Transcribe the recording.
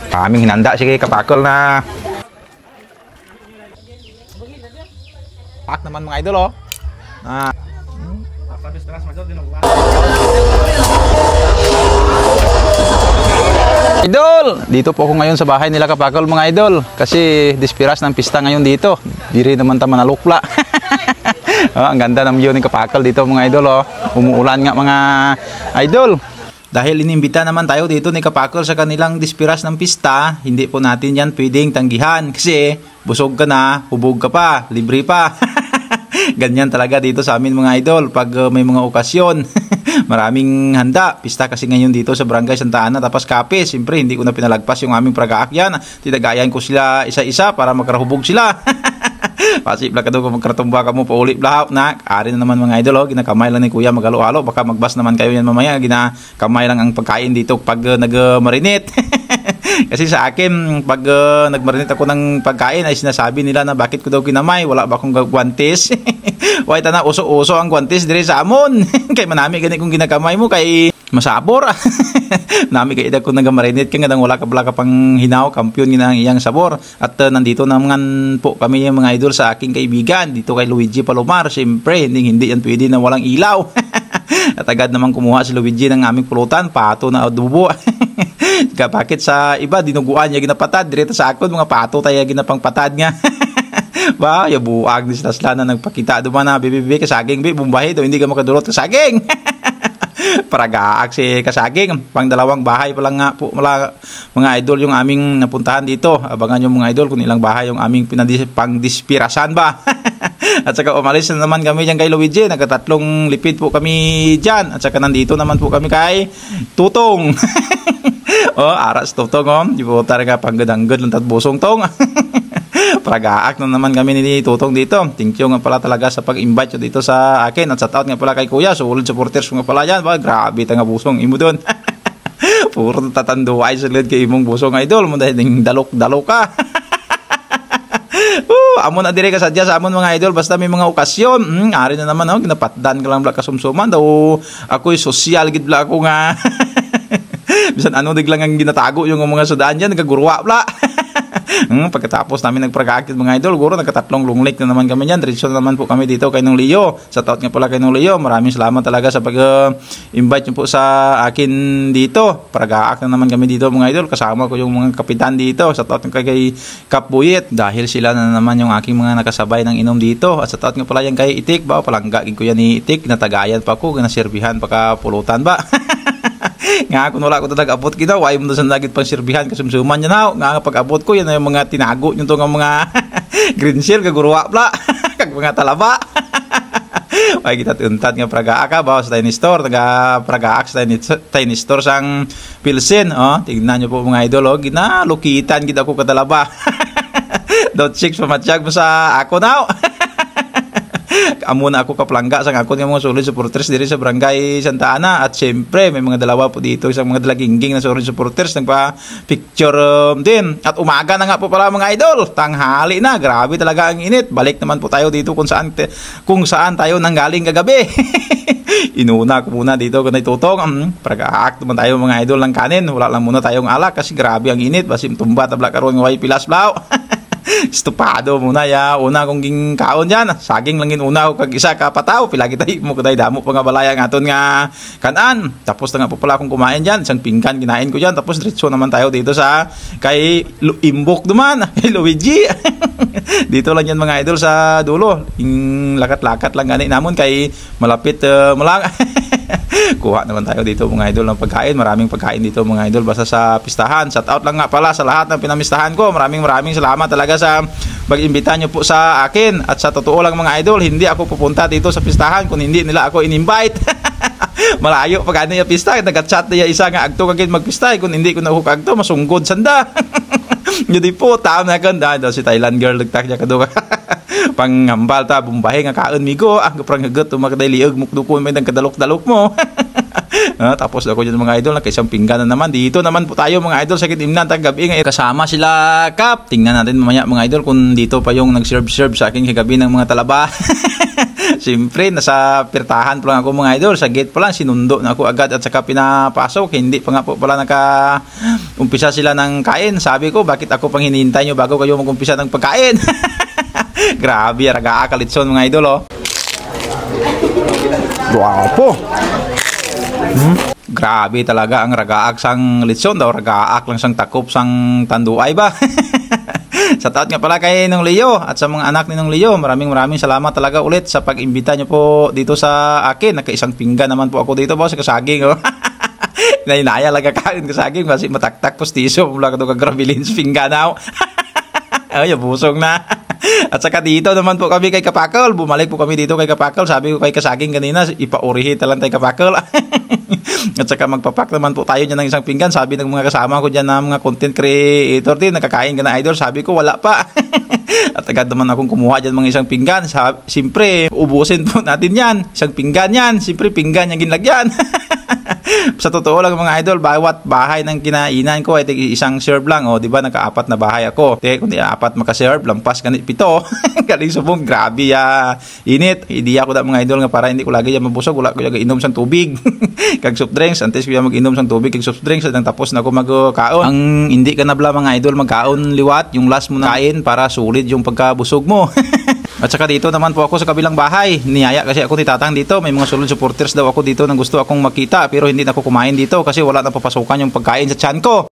Kaming hinanda sige kapakol na pak naman mga idol oh. Idol, dito po ako ngayon sa bahay nila kapakol mga idol kasi dispiras ng pista ngayon dito. Diri naman ta manalukla. Ang ganda ng view ni kapakol dito mga idol oh. Umuulan nga mga idol. Dahil inimbita naman tayo dito ni Kapakol sa kanilang dispiras ng pista, hindi po natin yan pwedeng tanggihan kasi busog ka na, hubog ka pa, libre pa. Ganyan talaga dito sa amin mga idol pag may mga okasyon. Maraming handa, pista kasi ngayon dito sa Barangay Santa Ana tapos Capiz. Siyempre hindi ko na pinalagpas yung aming pragaak yan. Tinagayan ko sila isa-isa para magkarahubog sila. Pasip lang ka doon kung magkaratumba ka mo paulit lahap na ari na naman mga idol oh. Ginakamay lang ni kuya magalo-halo baka magbas naman kayo yan mamaya. Ginakamay lang ang pagkain dito pag nagmarinate. Kasi sa akin pag nagmarinate ako ng pagkain ay sinasabi nila na bakit ko daw kinamay, wala ba akong guwantes. Wait na uso-uso ang guwantes dire sa amon. Kay manami gani kung ginakamay mo kay masabor. Nami kay ida ko nagmarinate kay ngadang wala ka bala ka pang hinaw kampiyon ginang iyang sabor. At nandito naman po kami yung mga idol sa aking kaibigan dito kay Luigi Palomar. Siyempre hindi yan pwede na walang ilaw. At agad naman kumuha si Luigi ng aming pulutan, pato na adobo. Bakit sa iba dinuguan niya ginapatad direto sa akon mga pato tayo ginapang patad nga. Ba ya buag ni sila na nagpakita duman na bibi kasaging bi bumbahe do hindi ka makadulot kasaging. Paragaak si kasaging pang dalawang bahay pa lang nga po mga idol yung aming napuntahan dito. Abangan yung mga idol kung ilang bahay yung aming pang-dispirasan ba. At saka umalis na naman kami dyan kay Luigi. Nagkatatlong lipid po kami dyan. At saka nandito naman po kami kay Tutong. Oh, aras Tutong oh. Di po talaga panggadang-gad lang tatbusong tong. Pragaak na naman kami ni Tutong dito. Thank you nga pala talaga sa pag-invite nyo dito sa akin. At shout out nga pala kay Kuya. Solid supporters nga pala yan. Ba, grabe tanga busong imo doon. Puro tatanduay solid kay imong busong idol. Mo dahil dalok-dalok ka. Amon na dire ka sadya sa amon mga idol basta may mga okasyon. Ari na naman oh, ginapatdan ka lang bla kasumsuman daw ako'y social gid bla ako nga. Bisan ano diglang ang ginatago yung mga sudaan diyan nagagurwa bla. Pagkatapos namin nagpragakit mga idol, guro nagkatatlong lunglik na naman kami diyan. Diretso naman po kami dito kay Nong Leo. Sa taot nga pala kay Nong Leo. Maraming salamat talaga sa pag-invite niyo po sa akin dito. Pragaak na naman kami dito mga idol. Kasama ko yung mga kapitan dito. Sa taot nga kay Kap Buyet. Dahil sila na naman yung aking mga nakasabay ng inom dito. At sa taot nga pala yan kay Itik ba, palanggagin ko yan ni Itik. Natagayan pa ko, naserbihan pa ka pulutan ba. Nga kung wala ko talaga abot kita, why mo sa nagit pang sirbihan kasumsuman niya na. Nga pag abot ko, yan na yung mga tinago yung itong mga green shell, kagurwa pla, kag mga talaba. Why kita tuntad nga pragaaka ba sa tiny store, taga pragaak sa tiny store sang Pilsen. Oh, tignan nyo po mga idol, oh, ginalukitan kita ko katalaba. Don't chicks pamatsyag mo sa ako now. Amo na ako kaplangga sa ako ng mga solid supporters diri sa Barangay Santa Ana. At syempre may mga dalawa po dito isang mga dalagingging na solid supporters nagpa picture din. At umaga na nga po pala mga idol, tanghali na, grabe talaga ang init. Balik naman po tayo dito kung saan tayo nanggaling kagabi. Inuna ko muna dito kung Tutong. Pragaak naman tayo mga idol ng kanin. Wala lang muna tayong alak kasi grabe ang init. Basim tumba tabla karon ng way pilas blaw. Estupado muna ya una kong ging kaon diyan saging langin una ko kag isa ka pataw pila kita mo kuday damo pa nga balaya ngaton nga kanan tapos na nga po pala akong kumain diyan isang pinggan kinain ko diyan tapos diretso naman tayo dito sa kay Imbok duman kay Luigi. Dito lang yan mga idol sa dulo yung lakat-lakat lang gani namon kay malapit malang. Kuha naman tayo dito mga idol ng pagkain. Maraming pagkain dito mga idol basta sa pistahan. Shout out lang nga pala sa lahat ng pinamistahan ko. Maraming salamat talaga sa pag-imbita nyo po sa akin. At sa totoo lang mga idol, hindi ako pupunta dito sa pistahan kung hindi nila ako in-invite. Malayo pag ano yung pista. Nag-chat niya isa nga agto kagin magpista. Kung hindi ko nahukagto, masunggod sanda. Jadi po, tama na ganda. Si Thailand girl nagtak niya kaduka. Panghambal ta bumbahe nga kaon migo prang hagot tumakday liog mukdukon may kadalok-dalok mo. Tapos ako dyan mga idol kay isang pinggan na naman dito naman po tayo mga idol sa kitimnan tagabi nga kasama sila Kap. Tingnan natin mamaya mga idol kung dito pa yung nag-serve sa akin kagabi ng mga talaba. Siyempre, nasa pirtahan pa lang ako mga idol. Sa gate pa lang, sinundo na ako agad at saka pinapasok. Hindi pa nga po pala umpisa sila ng kain. Sabi ko, bakit ako pang hinihintay nyo bago kayo mag-umpisa ng pagkain? Grabe, ragaa kalitson mga idol, oh. Guwapo. Grabe talaga ang ragaak sang litson daw. Ragaak lang sang takop sang tanduay ba? Sa taot nga pala kay Nong Leo at sa mga anak ni Nong Leo. Maraming salamat talaga ulit sa pag-imbita nyo po dito sa akin. Naka-isang pinggan naman po ako dito po sa kasaging. Oh. Nainaya lang kakain kasaging kasi mataktak postiso. Mula ka doon kagrabilin sa pinggan na. Ay, busog na. At saka dito naman po kami kay Kapakol. Bumalik po kami dito kay Kapakol. Sabi ko kay Kasaging kanina, ipaurihin talang tayo Kapakol. At saka magpapak naman po tayo dyan ng isang pinggan. Sabi ng mga kasama ko dyan na mga content creator din, nakakain ka na idol. Sabi ko wala pa. At agad naman akong kumuha dyan mga isang pinggan. Siyempre, ubusin po natin yan. Isang pinggan yan. Siyempre, pinggan yung ginlagyan. Sa totoo lang mga idol, bawat bahay ng kinainan ko ay isang serve lang. O, di ba, naka-4 na bahay ako. Kung di 4 maka-serve, lampas ganit 7. Galing subong, grabe init. Hindi ako da mga idol nga para hindi ko lagi yan mabusog. Wala ko yung inom sang tubig. Kag soft drinks, antes ko yung mag-inom sang tubig kag soft drinks. At tapos na ako magkaon. Ang hindi ka nabla mga idol magkaon liwat, yung last mo na kain para sulit yung pagkabusog mo. At saka dito naman po ako sa kabilang bahay. Niyaya kasi ako ni Tatang dito. May mga solid supporters daw ako dito nang gusto akong makita. Pero hindi na ako kumain dito kasi wala na papasukan yung pagkain sa tiyan ko.